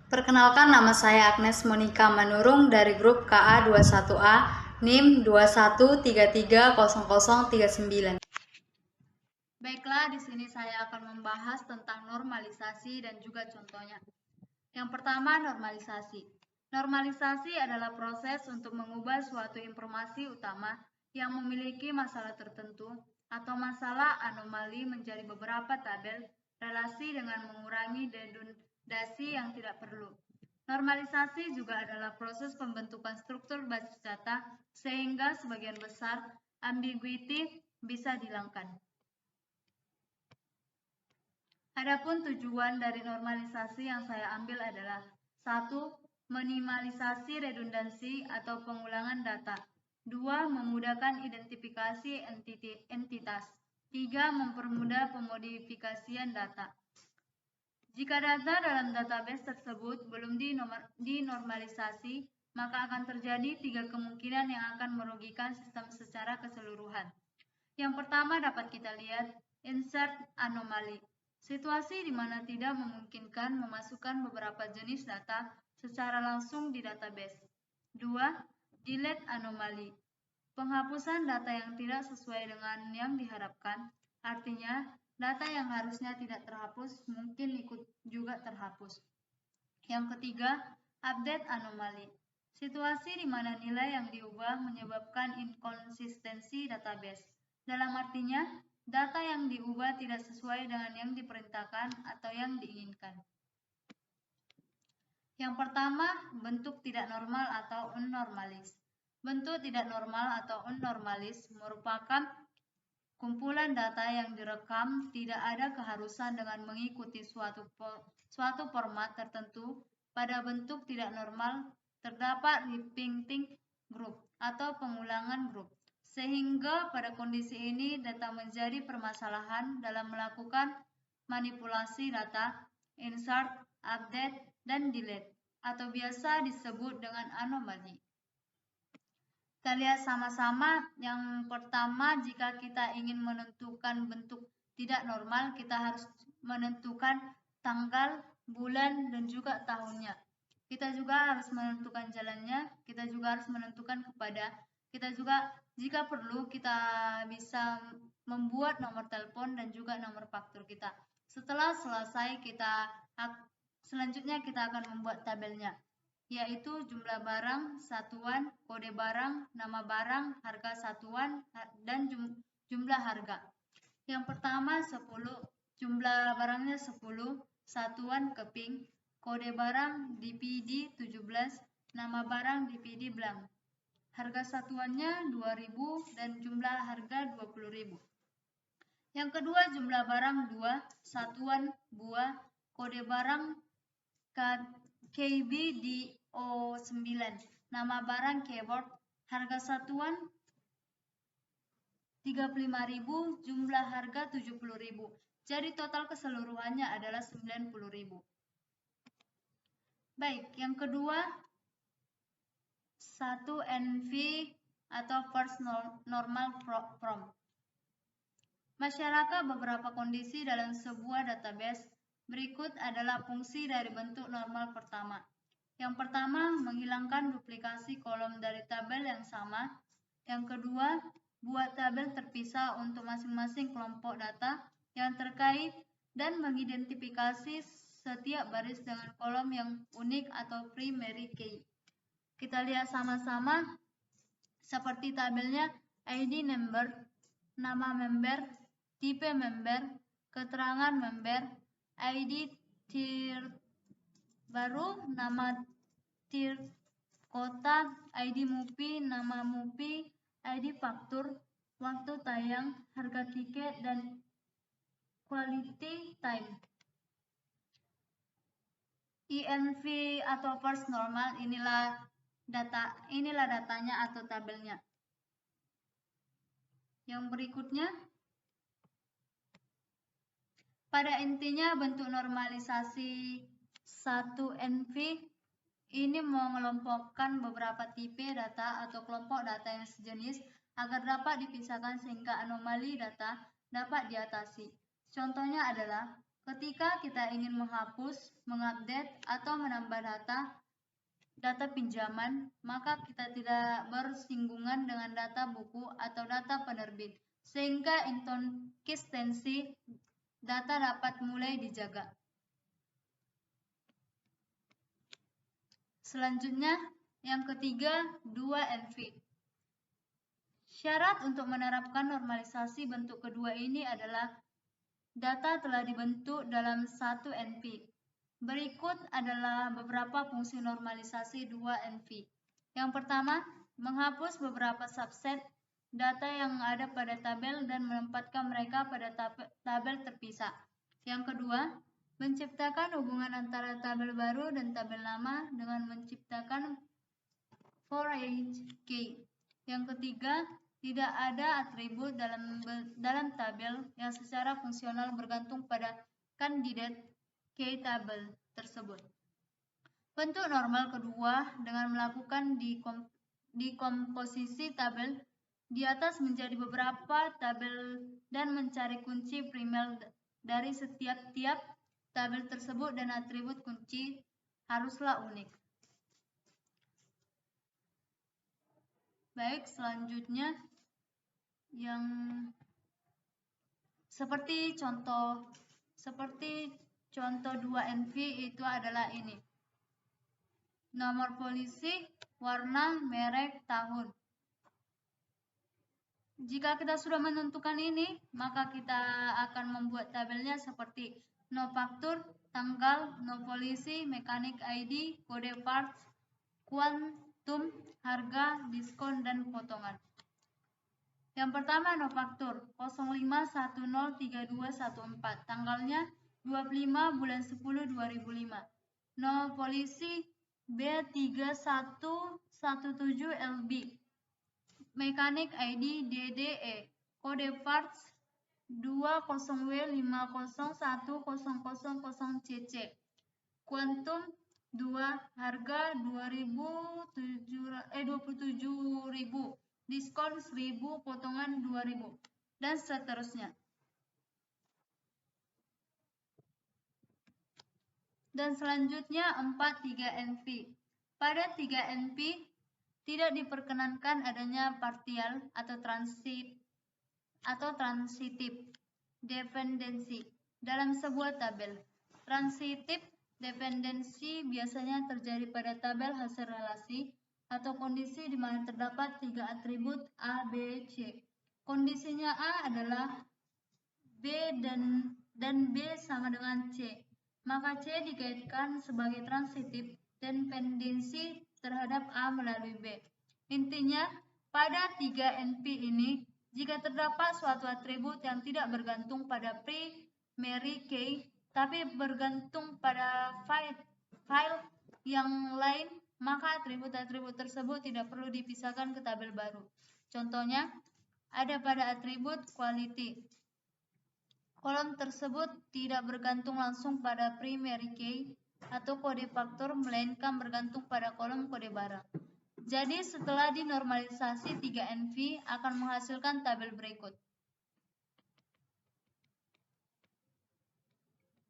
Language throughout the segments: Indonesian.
Perkenalkan, nama saya Agnes Monica Manurung dari grup KA21A, NIM 21330039. Baiklah, di sini saya akan membahas tentang normalisasi dan juga contohnya. Yang pertama, normalisasi. Normalisasi adalah proses untuk mengubah suatu informasi utama yang memiliki masalah tertentu atau masalah anomali menjadi beberapa tabel relasi dengan mengurangi redundasi yang tidak perlu. Normalisasi juga adalah proses pembentukan struktur basis data sehingga sebagian besar ambiguity bisa dihilangkan. Adapun tujuan dari normalisasi yang saya ambil adalah 1. Minimalisasi redundansi atau pengulangan data. 2. Memudahkan identifikasi entitas. 3. Mempermudah pemodifikasian data. Jika data dalam database tersebut belum dinormalisasi, maka akan terjadi 3 kemungkinan yang akan merugikan sistem secara keseluruhan. Yang pertama dapat kita lihat, insert anomaly. Situasi di mana tidak memungkinkan memasukkan beberapa jenis data secara langsung di database. 2. Delete anomaly. Penghapusan data yang tidak sesuai dengan yang diharapkan, artinya data yang harusnya tidak terhapus mungkin ikut juga terhapus. Yang ketiga, update anomaly. Situasi di mana nilai yang diubah menyebabkan inkonsistensi database. Dalam artinya, data yang diubah tidak sesuai dengan yang diperintahkan atau yang diinginkan. Yang pertama, bentuk tidak normal atau unnormalis. Bentuk tidak normal atau unnormalis merupakan kumpulan data yang direkam tidak ada keharusan dengan mengikuti suatu format tertentu. Pada bentuk tidak normal terdapat repeating group atau pengulangan grup. Sehingga pada kondisi ini data menjadi permasalahan dalam melakukan manipulasi data, insert, update, dan delete, atau biasa disebut dengan anomali. Kita lihat sama-sama. Yang pertama, jika kita ingin menentukan bentuk tidak normal, kita harus menentukan tanggal, bulan, dan juga tahunnya. Kita juga harus menentukan jalannya, kita juga harus menentukan kita juga jika perlu kita bisa membuat nomor telepon dan juga nomor faktur kita. Setelah selesai selanjutnya kita akan membuat tabelnya, yaitu jumlah barang, satuan, kode barang, nama barang, harga satuan, dan jumlah harga. Yang pertama 10, jumlah barangnya 10, satuan keping, kode barang DPD 17, nama barang DPD blank. Harga satuannya 2.000 dan jumlah harga 20.000. Yang kedua, jumlah barang 2, satuan buah, kode barang KB DO9, nama barang keyboard, harga satuan 35.000, jumlah harga 70.000. Jadi total keseluruhannya adalah 90.000. Baik, yang kedua 1 NV atau first normal from. Masyarakat beberapa kondisi dalam sebuah database. Berikut adalah fungsi dari bentuk normal pertama. Yang pertama, menghilangkan duplikasi kolom dari tabel yang sama. Yang kedua, buat tabel terpisah untuk masing-masing kelompok data yang terkait dan mengidentifikasi setiap baris dengan kolom yang unik atau primary key. Kita lihat sama-sama seperti tabelnya ID member, nama member, tipe member, keterangan member, ID tier baru, nama tier kota, ID MUPI, nama MUPI, ID faktur, waktu tayang, harga tiket, dan quality time. INV atau first normal, inilah datanya atau tabelnya. Yang berikutnya, pada intinya bentuk normalisasi 1 NV ini mengelompokkan beberapa tipe data atau kelompok data yang sejenis agar dapat dipisahkan sehingga anomali data dapat diatasi. Contohnya adalah Ketika kita ingin menghapus, mengupdate, atau menambah data pinjaman, maka kita tidak bersinggungan dengan data buku atau data penerbit, sehingga inkonsistensi data dapat mulai dijaga. Selanjutnya, yang ketiga, 2NV. Syarat untuk menerapkan normalisasi bentuk kedua ini adalah data telah dibentuk dalam 1NV. Berikut adalah beberapa fungsi normalisasi 2NV. Yang pertama, menghapus beberapa subset data yang ada pada tabel dan menempatkan mereka pada tabel terpisah. Yang kedua, menciptakan hubungan antara tabel baru dan tabel lama dengan menciptakan for each key. Yang ketiga, tidak ada atribut dalam tabel yang secara fungsional bergantung pada kandidat key tabel tersebut. Bentuk normal kedua dengan melakukan dekomposisi tabel di atas menjadi beberapa tabel dan mencari kunci primer dari setiap tabel tersebut, dan atribut kunci haruslah unik. Baik, selanjutnya yang seperti contoh 2NV itu adalah ini. Nomor polisi, warna, merek, tahun. Jika kita sudah menentukan ini, maka kita akan membuat tabelnya seperti no faktur, tanggal, no polisi, mekanik ID, kode parts, kuantum, harga, diskon, dan potongan. Yang pertama, no faktur 05103214, tanggalnya 25 bulan 10 2005. No polisi B3117LB, mekanik ID DDE, kode parts 20W5010000CC, kuantum 2, harga 27.000, diskon 1.000, potongan 2.000, dan seterusnya. Dan selanjutnya 3NV. Pada 3NV tidak diperkenankan adanya partial atau transitif dependensi dalam sebuah tabel. Transitif dependensi biasanya terjadi pada tabel hasil relasi atau kondisi di mana terdapat 3 atribut A, B, C. Kondisinya A adalah B dan B sama dengan C, maka C dikaitkan sebagai transitif dependensi terhadap A melalui B. Intinya, pada 3NV ini, jika terdapat suatu atribut yang tidak bergantung pada primary key, tapi bergantung pada file yang lain, maka atribut-atribut tersebut tidak perlu dipisahkan ke tabel baru. Contohnya, ada pada atribut quality. Kolom tersebut tidak bergantung langsung pada primary key atau kode faktor, melainkan bergantung pada kolom kode barang. Jadi setelah dinormalisasi, 3NV akan menghasilkan tabel berikut.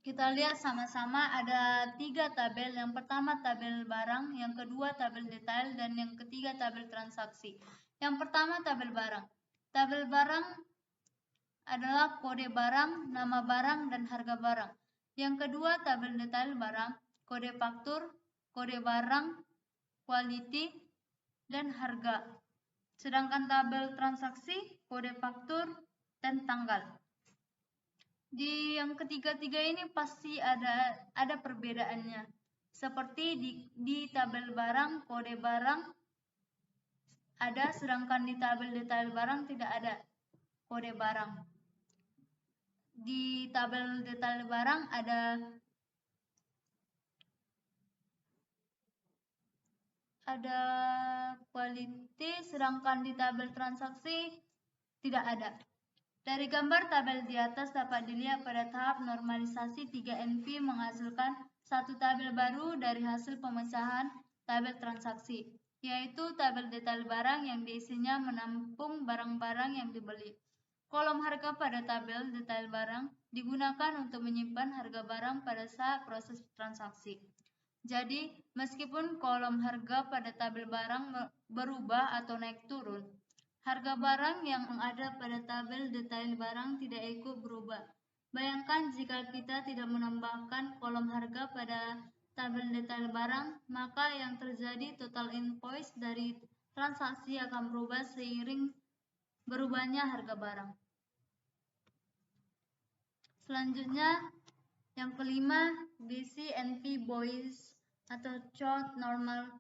Kita lihat sama-sama ada 3 tabel. Yang pertama tabel barang, yang kedua tabel detail, dan yang ketiga tabel transaksi. Yang pertama tabel barang. Tabel barang adalah kode barang, nama barang, dan harga barang. Yang kedua tabel detail barang, kode faktur, kode barang, quality, dan harga. Sedangkan tabel transaksi, kode faktur, dan tanggal. Di yang ketiga-tiga ini pasti ada perbedaannya. Seperti di tabel barang, kode barang ada, sedangkan di tabel detail barang tidak ada kode barang. Di tabel detail barang ada quality, sedangkan di tabel transaksi tidak ada. Dari gambar tabel di atas dapat dilihat pada tahap normalisasi 3NV menghasilkan satu tabel baru dari hasil pemecahan tabel transaksi, yaitu tabel detail barang yang diisinya menampung barang-barang yang dibeli. Kolom harga pada tabel detail barang digunakan untuk menyimpan harga barang pada saat proses transaksi. Jadi, meskipun kolom harga pada tabel barang berubah atau naik turun, harga barang yang ada pada tabel detail barang tidak ikut berubah. Bayangkan jika kita tidak menambahkan kolom harga pada tabel detail barang, maka yang terjadi total invoice dari transaksi akan berubah seiring berubahnya harga barang. Selanjutnya, yang kelima, BCNP Boys atau Short Normal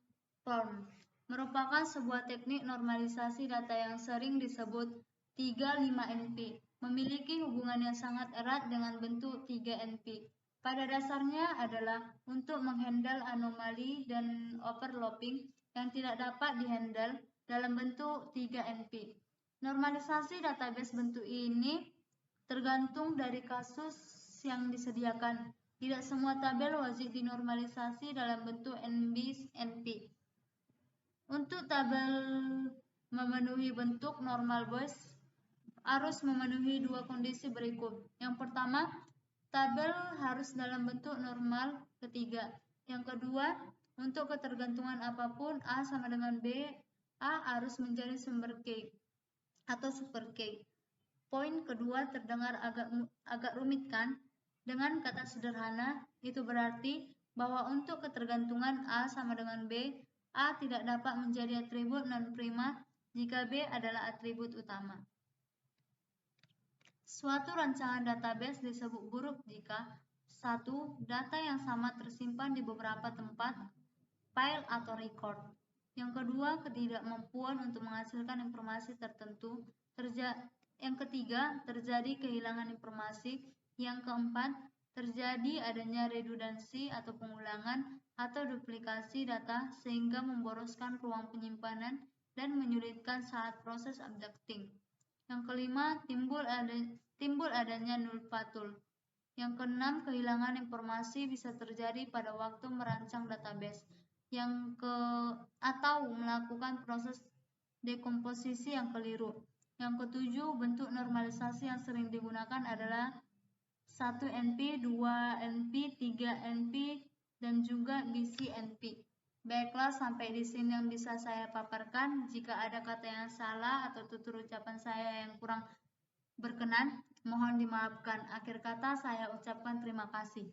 Form merupakan sebuah teknik normalisasi data yang sering disebut 35NP, memiliki hubungan yang sangat erat dengan bentuk 3NP. Pada dasarnya adalah untuk menghandle anomali dan overlapping yang tidak dapat dihandle dalam bentuk 3NP. Normalisasi database bentuk ini tergantung dari kasus yang disediakan. Tidak semua tabel wajib dinormalisasi dalam bentuk NB/NP. Untuk tabel memenuhi bentuk normal boys harus memenuhi dua kondisi berikut. Yang pertama, tabel harus dalam bentuk normal ketiga. Yang kedua, untuk ketergantungan apapun A sama dengan B, A harus menjadi sumber K atau super K. Poin kedua terdengar agak rumit kan? Dengan kata sederhana, itu berarti bahwa untuk ketergantungan A sama dengan B, A tidak dapat menjadi atribut non-prima jika B adalah atribut utama. Suatu rancangan database disebut buruk jika 1. Data yang sama tersimpan di beberapa tempat, file atau record. Yang kedua, ketidakmampuan untuk menghasilkan informasi tertentu. Yang ketiga, terjadi kehilangan informasi. Yang keempat, terjadi adanya redundansi atau pengulangan atau duplikasi data sehingga memboroskan ruang penyimpanan dan menyulitkan saat proses updating. Yang kelima, timbul adanya null patul. Yang keenam, kehilangan informasi bisa terjadi pada waktu merancang database. Atau melakukan proses dekomposisi yang keliru. Yang ketujuh, bentuk normalisasi yang sering digunakan adalah 1NP, 2NP, 3NP, dan juga BCNP. Baiklah, sampai di sini yang bisa saya paparkan. Jika ada kata yang salah atau tutur ucapan saya yang kurang berkenan, mohon dimaafkan. Akhir kata saya ucapkan terima kasih.